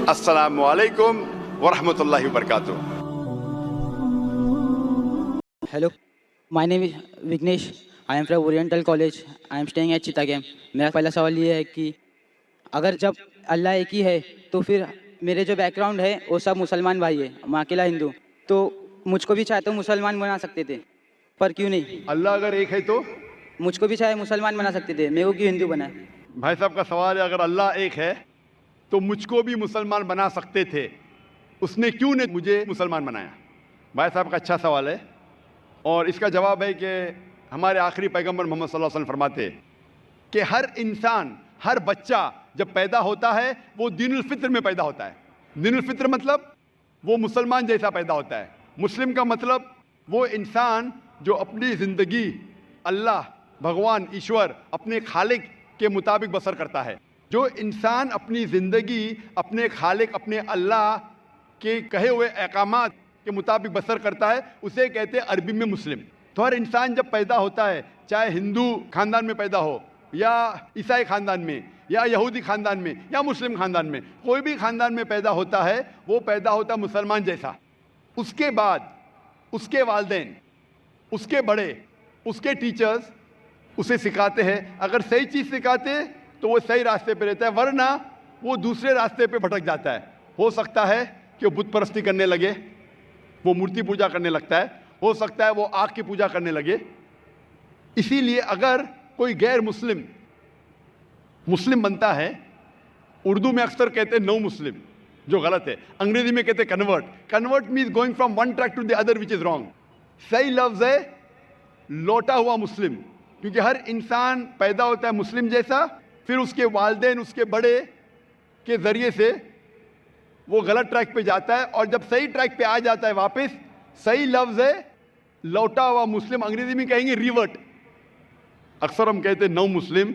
अस्सलामु अलैकुम वरहमतुल्लाहि वबरकातुह। Hello, my name is Vignesh. I am from Oriental College. I am staying at Chittagam. मेरा पहला सवाल ये है कि अगर जब अल्लाह एक ही है तो फिर मेरे जो बैकग्राउंड है वो सब मुसलमान भाई है, मैं अकेला हिंदू, तो मुझको भी चाहे तो मुसलमान बना सकते थे, पर क्यों नहीं? अल्लाह अगर एक है तो मुझको भी चाहे मुसलमान बना सकते थे, मेरे को क्यों हिंदू बनाए? भाई साहब का सवाल है, अगर अल्लाह एक है तो मुझको भी मुसलमान बना सकते थे, उसने क्यों ने मुझे मुसलमान बनाया? भाई साहब का अच्छा सवाल है और इसका जवाब है कि हमारे आखिरी पैगंबर मोहम्मद सल्लल्लाहु अलैहि वसल्लम फरमाते हैं कि हर इंसान, हर बच्चा जब पैदा होता है वो दीनुल फित्र में पैदा होता है। दीनुल फित्र मतलब वो मुसलमान जैसा पैदा होता है। मुस्लिम का मतलब वो इंसान जो अपनी ज़िंदगी अल्लाह, भगवान, ईश्वर, अपने खालिक के मुताबिक बसर करता है। जो इंसान अपनी ज़िंदगी अपने खालिक, अपने अल्लाह के कहे हुए अहकामात के मुताबिक बसर करता है, उसे कहते हैं अरबी में मुस्लिम। तो हर इंसान जब पैदा होता है, चाहे हिंदू ख़ानदान में पैदा हो या ईसाई ख़ानदान में या यहूदी ख़ानदान में या मुस्लिम ख़ानदान में, कोई भी ख़ानदान में पैदा होता है, वो पैदा होता है मुसलमान जैसा। उसके बाद उसके वालिदैन, उसके बड़े, उसके टीचर्स उसे सिखाते हैं। अगर सही चीज़ सिखाते तो वो सही रास्ते पे रहता है, वरना वो दूसरे रास्ते पे भटक जाता है। हो सकता है कि वो बुत परस्ती करने लगे, वो मूर्ति पूजा करने लगता है, हो सकता है वो आग की पूजा करने लगे। इसीलिए अगर कोई गैर मुस्लिम मुस्लिम बनता है, उर्दू में अक्सर कहते हैं नो मुस्लिम, जो गलत है। अंग्रेजी में कहते हैं convert. Convert means going from one track to the other which is wrong. सही लफ्ज़ है लौटा हुआ मुस्लिम, क्योंकि हर इंसान पैदा होता है मुस्लिम जैसा, फिर उसके वालिदैन, उसके बड़े के ज़रिए से वो गलत ट्रैक पे जाता है और जब सही ट्रैक पे आ जाता है वापस, सही लफ्ज़ है लौटा हुआ मुस्लिम। अंग्रेजी में कहेंगे रिवर्ट। अक्सर हम कहते हैं नौ मुस्लिम,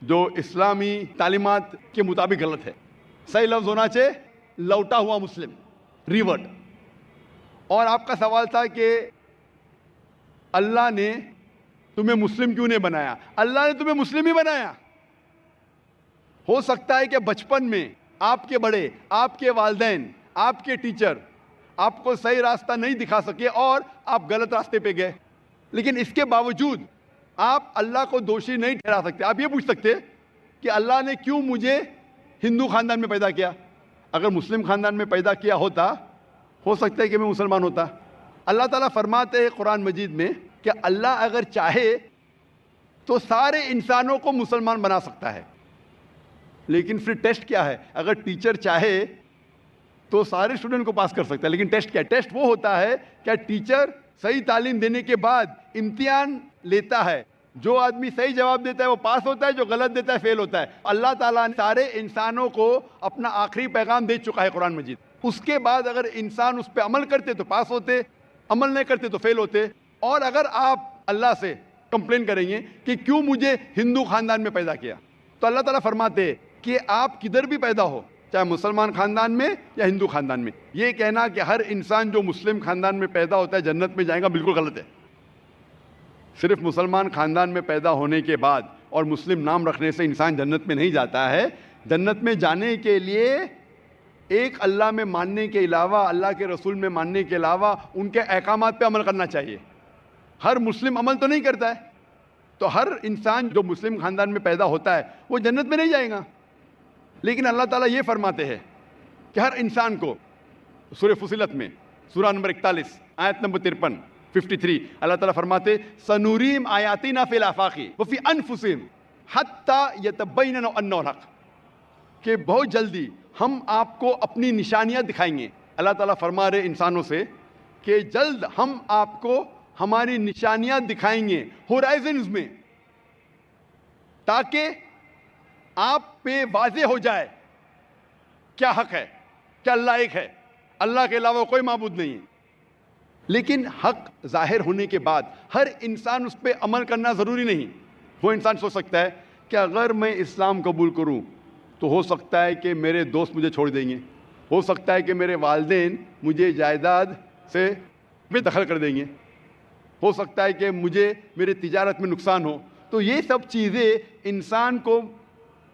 जो इस्लामी तालीमात के मुताबिक गलत है। सही लफ्ज़ होना चाहिए लौटा हुआ मुस्लिम, रिवर्ट। और आपका सवाल था कि अल्लाह ने तुम्हें मुस्लिम क्यों नहीं बनाया? अल्लाह ने तुम्हें मुस्लिम ही बनाया। हो सकता है कि बचपन में आपके बड़े, आपके वालिदैन, आपके टीचर आपको सही रास्ता नहीं दिखा सके और आप गलत रास्ते पे गए, लेकिन इसके बावजूद आप अल्लाह को दोषी नहीं ठहरा सकते। आप ये पूछ सकते कि अल्लाह ने क्यों मुझे हिंदू ख़ानदान में पैदा किया? अगर मुस्लिम ख़ानदान में पैदा किया होता, हो सकता है कि मैं मुसलमान होता। अल्लाह ताला फरमाते हैं कुरान मजीद में कि अल्लाह अगर चाहे तो सारे इंसानों को मुसलमान बना सकता है, लेकिन फिर टेस्ट क्या है? अगर टीचर चाहे तो सारे स्टूडेंट को पास कर सकता है, लेकिन टेस्ट क्या है? टेस्ट वो होता है क्या टीचर सही तालीम देने के बाद इम्तिहान लेता है। जो आदमी सही जवाब देता है वो पास होता है, जो गलत देता है फेल होता है। अल्लाह ताला ने सारे इंसानों को अपना आखिरी पैगाम दे चुका है कुरान मजीद। उसके बाद अगर इंसान उस पर अमल करते तो पास होते, अमल नहीं करते तो फेल होते। और अगर आप अल्लाह से कंप्लेन करेंगे कि क्यों मुझे हिंदू ख़ानदान में पैदा किया, तो अल्लाह ताला फरमाते कि आप किधर भी पैदा हो, चाहे मुसलमान ख़ानदान में या हिंदू ख़ानदान में, ये कहना कि हर इंसान जो मुस्लिम ख़ानदान में पैदा होता है जन्नत में जाएगा, बिल्कुल गलत है। सिर्फ मुसलमान ख़ानदान में पैदा होने के बाद और मुस्लिम नाम रखने से इंसान जन्नत में नहीं जाता है। जन्नत में जाने के लिए एक अल्लाह में मानने के अलावा, अल्लाह के रसूल में मानने के अलावा उनके अहकामात पे अमल करना चाहिए। हर मुस्लिम अमल तो नहीं करता है, तो हर इंसान जो मुस्लिम ख़ानदान में पैदा होता है वो जन्नत में नहीं जाएगा। लेकिन अल्लाह ताला ये फरमाते हैं कि हर इंसान को, सूरह फुसिलत में सूरा नंबर 41 आयत नंबर 53 अल्लाह ताला फरमाते सनूरीम आयातिना फिल आफाकी व फी अनफुसिहिम हत्ता यतबय्यना अन्नहुल हक, कि बहुत जल्दी हम आपको अपनी निशानियां दिखाएंगे। अल्लाह ताला फरमा रहे इंसानों से कि जल्द हम आपको हमारी निशानियां दिखाएंगे होराइजन्स में, ताकि आप पे वाज़े हो जाए क्या हक है, क्या अल्लाह एक है, अल्लाह के अलावा कोई माबूद नहीं है। लेकिन हक जाहिर होने के बाद हर इंसान उस पर अमल करना ज़रूरी नहीं। वो इंसान सोच सकता है कि अगर मैं इस्लाम कबूल करूं तो हो सकता है कि मेरे दोस्त मुझे छोड़ देंगे, हो सकता है कि मेरे वालिदैन मुझे जायदाद से बेदखल कर देंगे, हो सकता है कि मुझे मेरे तिजारत में नुकसान हो। तो ये सब चीज़ें इंसान को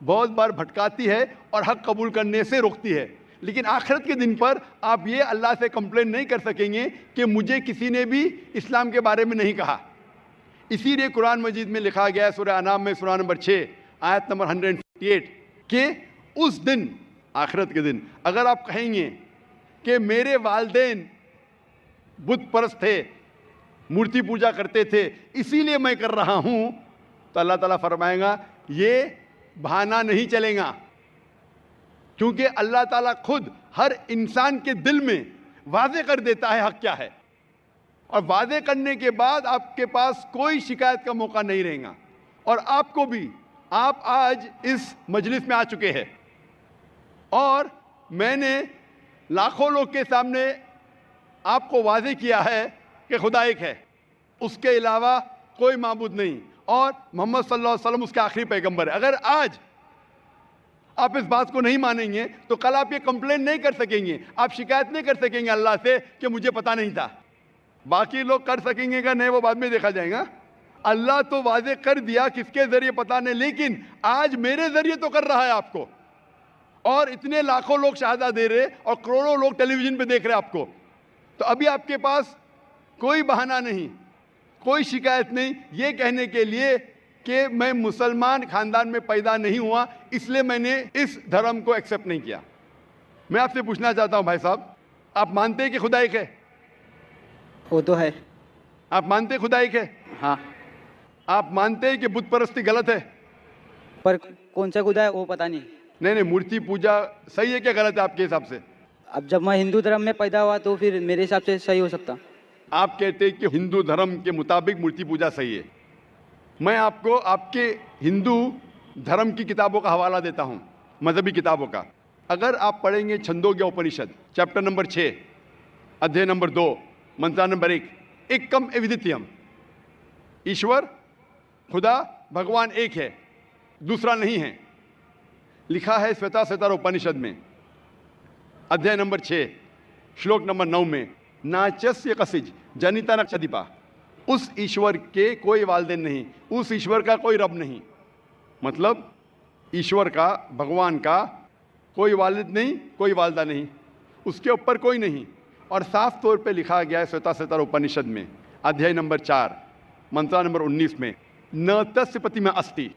बहुत बार भटकाती है और हक कबूल करने से रोकती है। लेकिन आखिरत के दिन पर आप ये अल्लाह से कंप्लेन नहीं कर सकेंगे कि मुझे किसी ने भी इस्लाम के बारे में नहीं कहा। इसीलिए कुरान मजीद में लिखा गया है सूरह अनाम में सूरह नंबर 6 आयत नंबर 158 कि उस दिन, आखिरत के दिन, अगर आप कहेंगे कि मेरे वालिदैन बुत परस्त थे, मूर्ति पूजा करते थे, इसीलिए मैं कर रहा हूं, तो अल्लाह ताला फरमाएगा ये बहाना नहीं चलेगा, क्योंकि अल्लाह ताला खुद हर इंसान के दिल में वाज़े कर देता है हक क्या है, और वाज़े करने के बाद आपके पास कोई शिकायत का मौका नहीं रहेगा। और आपको भी, आप आज इस मजलिस में आ चुके हैं और मैंने लाखों लोग के सामने आपको वाज़े किया है कि खुदा एक है, उसके अलावा कोई माबूद नहीं, और मोहम्मद सल्लल्लाहु अलैहि वसल्लम उसके आखिरी पैगंबर है। अगर आज आप इस बात को नहीं मानेंगे तो कल आप ये कंप्लेन नहीं कर सकेंगे, आप शिकायत नहीं कर सकेंगे अल्लाह से कि मुझे पता नहीं था। बाकी लोग कर सकेंगे क्या नहीं, वो बाद में देखा जाएगा। अल्लाह तो वाज़े कर दिया, किसके ज़रिए पता नहीं, लेकिन आज मेरे ज़रिए तो कर रहा है आपको, और इतने लाखों लोग शहादा दे रहे और करोड़ों लोग टेलीविज़न पे देख रहे आपको। तो अभी आपके पास कोई बहाना नहीं, कोई शिकायत नहीं ये कहने के लिए कि मैं मुसलमान ख़ानदान में पैदा नहीं हुआ, इसलिए मैंने इस धर्म को एक्सेप्ट नहीं किया। मैं आपसे पूछना चाहता हूँ भाई साहब, आप मानते हैं कि खुदा एक है? वो तो है। आप मानते हैं खुदा एक है? हाँ। आप मानते हैं कि बुत परस्ती गलत है? पर कौन सा खुदा है वो पता नहीं। नहीं, मूर्ति पूजा सही है क्या गलत है आपके हिसाब से? अब जब मैं हिंदू धर्म में पैदा हुआ तो फिर मेरे हिसाब से सही हो सकता। आप कहते हैं कि हिंदू धर्म के मुताबिक मूर्ति पूजा सही है। मैं आपको आपके हिंदू धर्म की किताबों का हवाला देता हूँ, मजहबी किताबों का। अगर आप पढ़ेंगे छंदोग्य उपनिषद चैप्टर नंबर 6 अध्याय नंबर 2 मंत्र नंबर 1, एकम एविदित्यम, ईश्वर खुदा भगवान एक है, दूसरा नहीं है, लिखा है श्वेताश्वेतर उपनिषद में अध्याय नंबर 6 श्लोक नंबर 9 में, नाचस्य कसिज जनिता नक्षदिपा, उस ईश्वर के कोई वालिदैन नहीं, उस ईश्वर का कोई रब नहीं। मतलब ईश्वर का, भगवान का कोई वालिद नहीं, कोई वालदा नहीं, उसके ऊपर कोई नहीं। और साफ तौर पे लिखा गया है श्वेताश्वेतर उपनिषद में अध्याय नंबर 4 मंत्र नंबर 19 में, न तस्य प्रतिमा अस्ति,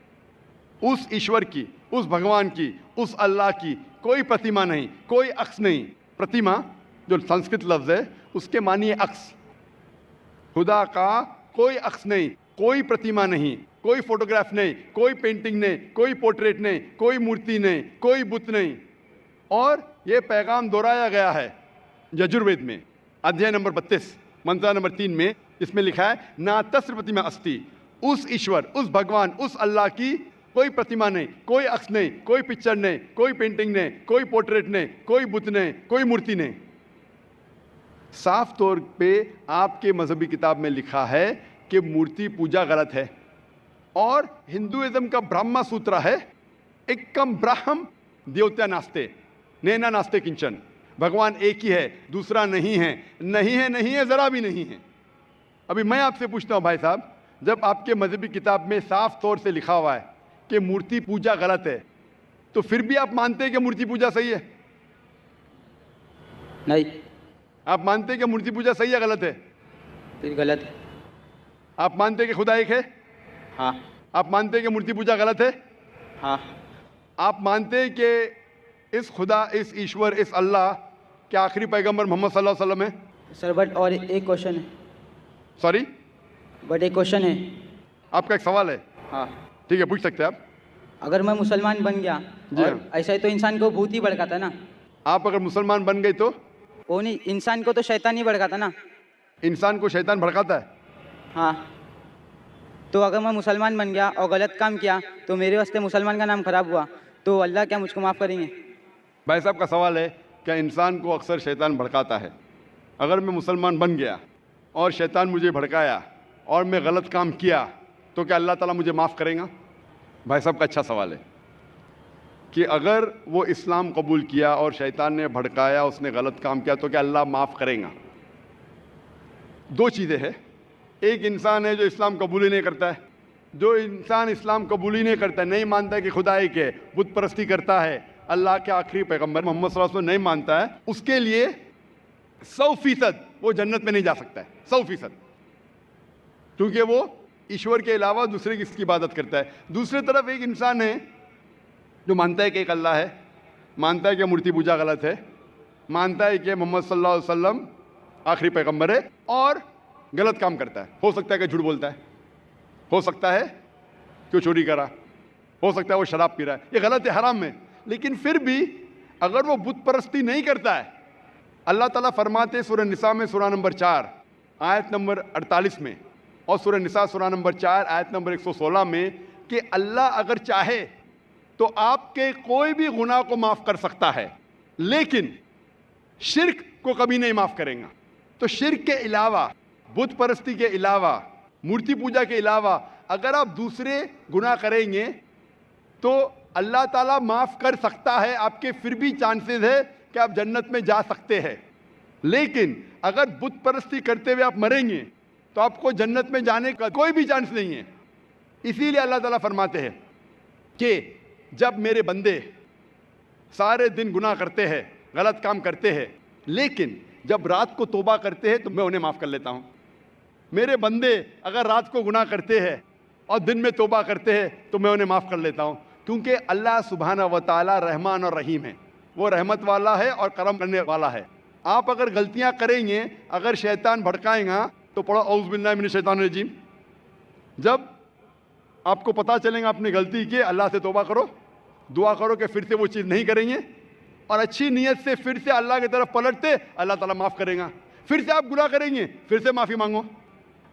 उस ईश्वर की, उस भगवान की, उस अल्लाह की कोई प्रतिमा नहीं, कोई अक्स नहीं। प्रतिमा जो संस्कृत लफ्ज़ है उसके मानिए अक्स। खुदा का कोई अक्स नहीं, कोई प्रतिमा नहीं, कोई फोटोग्राफ नहीं, कोई पेंटिंग नहीं, कोई पोर्ट्रेट नहीं, कोई मूर्ति नहीं, कोई बुत नहीं। और ये पैगाम दोहराया गया है यजुर्वेद में अध्याय नंबर 32 मंत्र नंबर 3 में, इसमें लिखा है ना तस्य प्रतिमा अस्ति, उस ईश्वर, उस भगवान, उस अल्लाह की कोई प्रतिमा नहीं, कोई अक्स नहीं, कोई पिक्चर नहीं, कोई पेंटिंग नहीं, कोई पोर्ट्रेट नहीं, कोई बुत नहीं, कोई मूर्ति नहीं। साफ तौर पे आपके मजहबी किताब में लिखा है कि मूर्ति पूजा गलत है। और हिंदुइज्म का ब्रह्मा सूत्र है, एकम ब्रह्म देवत्या नास्ते नैना नास्ते किंचन, भगवान एक ही है, दूसरा नहीं है, नहीं है, नहीं है, जरा भी नहीं है। अभी मैं आपसे पूछता हूं भाई साहब, जब आपके मजहबी किताब में साफ तौर से लिखा हुआ है कि मूर्ति पूजा गलत है, तो फिर भी आप मानते हैं कि मूर्ति पूजा सही है? नहीं। आप मानते हैं कि मूर्ति पूजा सही है गलत है? फिर गलत है। आप मानते हैं कि खुदा एक है? हाँ। आप मानते हैं कि मूर्ति पूजा गलत है? हाँ। आप मानते हैं कि इस खुदा, इस ईश्वर, इस अल्लाह के आखिरी पैगंबर मोहम्मद सल्लल्लाहु अलैहि वसल्लम है? सर बट और एक क्वेश्चन है। सॉरी, बट एक क्वेश्चन है। आपका एक सवाल है? हाँ। ठीक है, पूछ सकते हैं आप। अगर मैं मुसलमान बन गया जी और हाँ। ऐसा ही तो इंसान को भूत ही भड़काता ना? आप अगर मुसलमान बन गए तो? वो नहीं, इंसान को तो शैतान ही भड़काता ना? इंसान को शैतान भड़काता है? हाँ। तो अगर मैं मुसलमान बन गया और गलत काम किया तो मेरे वास्ते मुसलमान का नाम खराब हुआ, तो अल्लाह क्या मुझको माफ़ करेंगे? भाई साहब का सवाल है, क्या इंसान को अक्सर शैतान भड़काता है? अगर मैं मुसलमान बन गया और शैतान मुझे भड़काया और मैं गलत काम किया तो क्या अल्लाह ताला मुझे माफ़ करेगा? भाई साहब का अच्छा सवाल है कि अगर वो इस्लाम कबूल किया और शैतान ने भड़काया, उसने गलत काम किया, तो क्या अल्लाह माफ़ करेगा? दो चीज़ें हैं। एक इंसान है जो इस्लाम कबूल ही नहीं करता है। जो इंसान इस्लाम कबूल ही नहीं करता है, नहीं मानता है कि खुदा एक है, बुत परस्ती करता है, अल्लाह के आखिरी पैगंबर मोहम्मद सल्लल्लाहु अलैहि वसल्लम नहीं मानता है, उसके लिए 100% वो जन्नत में नहीं जा सकता है, 100%, क्योंकि वो ईश्वर के अलावा दूसरे किसकी इबादत करता है। दूसरी तरफ एक इंसान है जो मानता है कि एक अल्लाह है, मानता है कि मूर्ति पूजा गलत है, मानता है कि मोहम्मद सल्लल्लाहु अलैहि वसल्लम आखिरी पैगंबर है और गलत काम करता है। हो सकता है कि झूठ बोलता है, हो सकता है कि चोरी करा, हो सकता है वो शराब पी रहा है, ये गलत है, हराम है। लेकिन फिर भी अगर वो बुत परस्ती नहीं करता है, अल्लाह ताला फरमाते सूरह निसा में सूरह नंबर 4 आयत नंबर 48 में और सूरह निसा सूरह नंबर 4 आयत नंबर 116 में कि अल्लाह अगर चाहे तो आपके कोई भी गुनाह को माफ़ कर सकता है, लेकिन शिर्क को कभी नहीं माफ़ करेगा। तो शिर्क के अलावा, बुत परस्ती के अलावा, मूर्ति पूजा के अलावा अगर आप दूसरे गुनाह करेंगे तो अल्लाह ताला माफ़ कर सकता है, आपके फिर भी चांसेस है कि आप जन्नत में जा सकते हैं। लेकिन अगर बुत परस्ती करते हुए आप मरेंगे तो आपको जन्नत में जाने का कोई भी चांस नहीं है। इसीलिए अल्लाह ताला फरमाते हैं कि जब मेरे बंदे सारे दिन गुनाह करते हैं, गलत काम करते हैं, लेकिन जब रात को तौबा करते हैं तो मैं उन्हें माफ़ कर लेता हूँ। मेरे बंदे अगर रात को गुनाह करते हैं और दिन में तौबा करते हैं तो मैं उन्हें माफ़ कर लेता हूँ, क्योंकि अल्लाह सुब्हानहू व तआला रहमान और रहीम है, वो रहमत वाला है और करम करने वाला है। आप अगर गलतियाँ करेंगे, अगर शैतान भड़काएगा तो पढ़ो औज़ु बिल्लाहि मिनश शैतानिर रजीम। जब आपको पता चलेगा अपनी गलती की, अल्लाह से तौबा करो, दुआ करो कि फिर से वो चीज़ नहीं करेंगे और अच्छी नीयत से फिर से अल्लाह की तरफ पलटते, अल्लाह ताला माफ़ करेगा। फिर से आप गुनाह करेंगे, फिर से माफ़ी मांगो,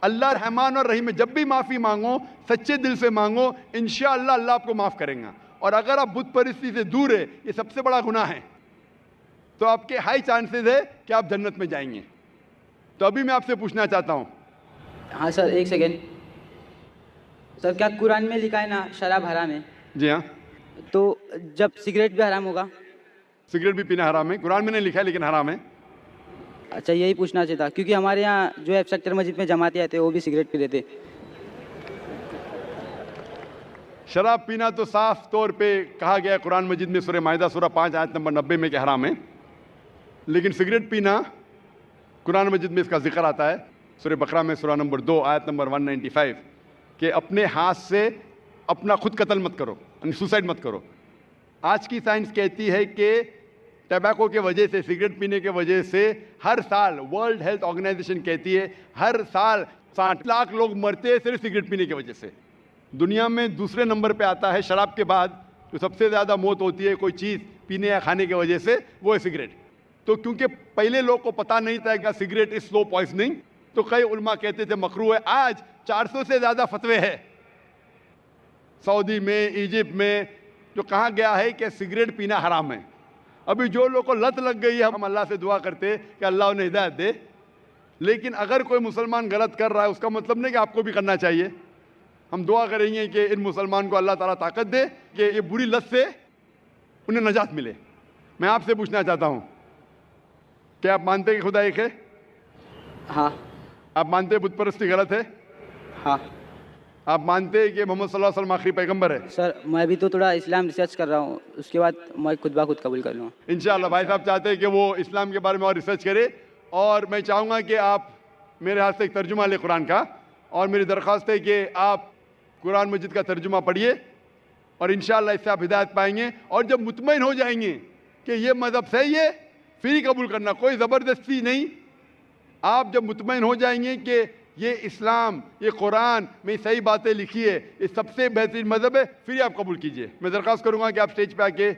अल्लाह रहमान और रहीम है, जब भी माफ़ी मांगो सच्चे दिल से मांगो, इंशाअल्लाह अल्लाह आपको माफ़ करेगा। और अगर आप बुत परस्ती से दूर है, ये सबसे बड़ा गुनाह है, तो आपके हाई चांसेस है कि आप जन्नत में जाएंगे। तो अभी मैं आपसे पूछना चाहता हूँ। हाँ सर, एक सेकेंड सर, क्या कुरान में लिखा है ना शराब हराम है? जी हाँ, तो जब सिगरेट भी हराम होगा? सिगरेट भी पीना हराम है, कुरान में नहीं लिखा है लेकिन हराम है। अच्छा, यही पूछना चाहिए था, क्योंकि हमारे यहाँ जो है सेक्टर मस्जिद में जमाती आते हैं वो भी सिगरेट पी लेते। शराब पीना तो साफ तौर पे कहा गया कुरान मजिद में सूरह माइदा सूरह 5 आयत नंबर 90 में कि हराम है। लेकिन सिगरेट पीना कुरान मजिद में इसका जिक्र आता है सूरह बकरा में सूरह नंबर 2 आयत नंबर 195 कि अपने हाथ से अपना खुद कत्ल मत करो, सुसाइड मत करो। आज की साइंस कहती है कि टबैको के वजह से, सिगरेट पीने के वजह से हर साल वर्ल्ड हेल्थ ऑर्गेनाइजेशन कहती है हर साल 60 लाख लोग मरते हैं सिर्फ सिगरेट पीने की वजह से। दुनिया में दूसरे नंबर पे आता है शराब के बाद, जो सबसे ज़्यादा मौत होती है कोई चीज़ पीने या खाने की वजह से, वो है सिगरेट। तो क्योंकि पहले लोग को पता नहीं था कि सिगरेट इज स्लो पॉइजनिंग, तो कई उलमा कहते थे मकरू है। आज 400 से ज़्यादा फतवे हैं सऊदी में, इजिप्ट में, जो कहा गया है कि सिगरेट पीना हराम है। अभी जो लोग को लत लग गई है, हम अल्लाह से दुआ करते कि अल्लाह उन्हें हिदायत दे। लेकिन अगर कोई मुसलमान गलत कर रहा है उसका मतलब नहीं कि आपको भी करना चाहिए। हम दुआ करेंगे कि इन मुसलमान को अल्लाह ताला ताकत दे कि ये बुरी लत से उन्हें नजात मिले। मैं आपसे पूछना चाहता हूँ, क्या आप मानते हैं कि खुदा एक है? हाँ। आप मानते हैं बुत परस्ती गलत है? हाँ। आप मानते हैं कि मोहम्मद सल्लल्लाहु अलैहि वसल्लम आखिरी पैगंबर है? सर, मैं भी तो थोड़ा इस्लाम रिसर्च कर रहा हूँ, उसके बाद मैं खुद ब खुद कबूल कर लूँगा इंशाअल्लाह। भाई साहब चाहते हैं कि वो इस्लाम के बारे में और रिसर्च करे, और मैं चाहूँगा कि आप मेरे हाथ से एक तर्जुमा ले कुरान का, और मेरी दरख्वास्त है कि आप कुरान मजिद का तर्जुमा पढ़िए और इंशाअल्लाह इससे आप हिदायत पाएंगे। और जब मुतमईन हो जाएंगे कि ये मज़हब सही है, फिर ही कबूल करना, कोई ज़बरदस्ती नहीं। आप जब मुतमईन हो जाएंगे कि ये इस्लाम, ये कुरान में सही बातें लिखी है, ये सबसे बेहतरीन मज़हब है, फिर आप कबूल कीजिए। मैं दरख्वास्त करूँगा कि आप स्टेज पे आके